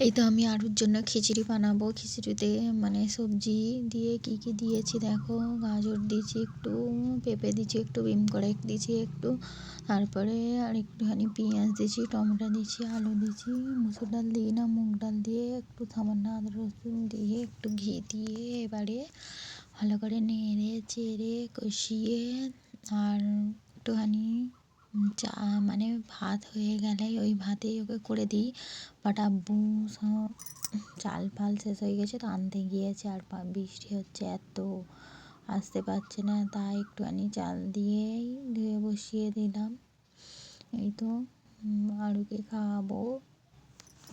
এই তো আমি আরুর জন্য খিচুড়ি বানাবো। খিচুড়িতে মানে সবজি দিয়ে কি কি দিয়েছি দেখো। গাজর দিয়েছি একটু, পেঁপে দিয়েছি একটু, বিম কড়াই দিয়েছি একটু, তারপরে আর একটুখানি পেঁয়াজ দিয়েছি, টমেটো দিয়েছি, আলু দিয়েছি। মুসুর ডাল দিই না, মুগ ডাল দিয়ে একটু সামান্য আদা রসুন দিয়ে একটু ঘি দিয়ে এবারে ভালো করে নেড়ে চেড়ে কষিয়ে আর একটুখানি চা মানে ভাত হয়ে গেলে ওই ভাতেই ওকে করে দিই। বাট আব্বু চাল ফাল শেষ হয়ে গেছে তো আনতে গিয়েছে, আর বৃষ্টি হচ্ছে এত, আসতে পারছে না, তাই একটুখানি চাল দিয়েই ধুয়ে বসিয়ে দিলাম। এই তো আরুকে খাওয়াবো,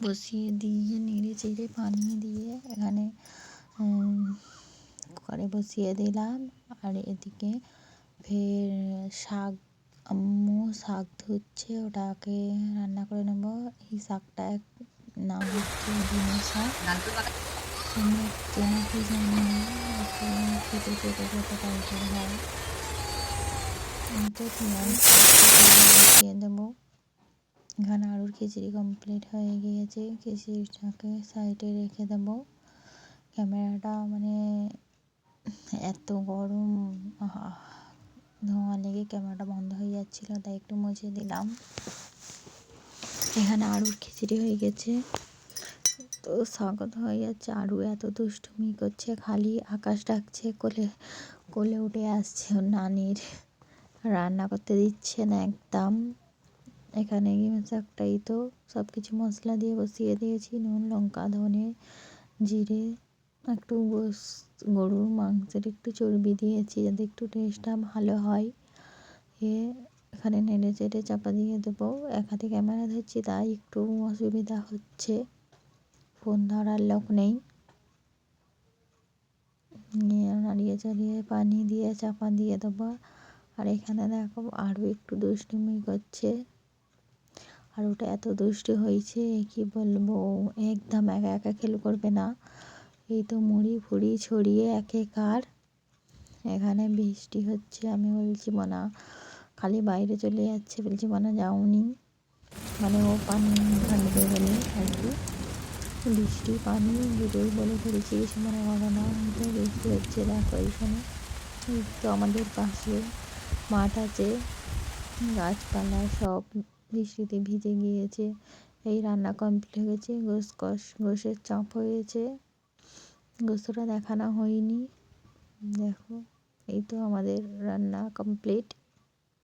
বসিয়ে দিয়ে নেড়ে চেড়ে পানি দিয়ে এখানে কুকারে বসিয়ে দিলাম। আর এদিকে ফের শাক, আম্মু শাক ধুচ্ছে, ওটাকে রান্না করে নেবো। এই শাকটা নাম হচ্ছে ডিমের শাক, তোমরা চেনো কি জানি না, একটু খেতে চেটে খেতে টাইপের হয়। তো পেঁয়াজ বসিয়ে দেবো। এখানে আলুর খিচুড়ি কমপ্লিট হয়ে গিয়েছে, খিচুড়িটাকে সাইডে রেখে দেবো। ক্যামেরাটা মানে এত গরম, ধোঁয়া লেগে ক্যামেরাটা বন্ধ হয়ে যাচ্ছিলো, তাই একটু মুছে দিলাম। এখানে আলুর খিচুড়ি হয়ে গেছে, তো স্বাগত হয়ে যাচ্ছে। আরু এত দুষ্টুমি করছে, খালি আকাশ ডাকছে, কোলে কোলে উঠে আসছে ওর নানির, রান্না করতে দিচ্ছে না একদম। এখানে শাকটাই তো সব কিছু মশলা দিয়ে বসিয়ে দিয়েছি, নুন লঙ্কা ধনে জিরে, একটু গরুর মাংসের একটু চর্বি দিয়েছি যাতে একটু টেস্টটা ভালো হয়। এখানে নেড়ে চেড়ে চাপা দিয়ে দেবো। এক হাতে ক্যামেরা ধরছি তাই একটু অসুবিধা হচ্ছে, ফোন ধরার লোক নেই। নিয়ে নাড়িয়ে চাড়িয়ে পানি দিয়ে চাপা দিয়ে দেবো। আর এখানে দেখো আরও একটু দুষ্টুমি করছে, আর ওটা এত দুষ্টু হয়েছে কি বলবো, একদম একা একা খেল করবে না। এই তো মুড়ি ফুড়ি ছড়িয়ে একেকার। এখানে বৃষ্টি হচ্ছে, আমি বলছি মনা খালি বাইরে চলে যাচ্ছে, বলছি মনা যাওনি, মানে ও পানি ঘাঁটবে বলে আর কি। বৃষ্টি পানি দুটোই বলে ফেলছি, কিছু মনে করো না। তো বৃষ্টি হচ্ছে দেখো, এইখানে তো আমাদের পাশে মাঠ আছে, গাছপালা সব বৃষ্টিতে ভিজে গিয়েছে। এই রান্না কমপ্লিট হয়ে গেছে, গোশের চাপ হয়েছে, গোস্তটা দেখানো হয়নি। দেখো এই তো আমাদের রান্না কমপ্লিট।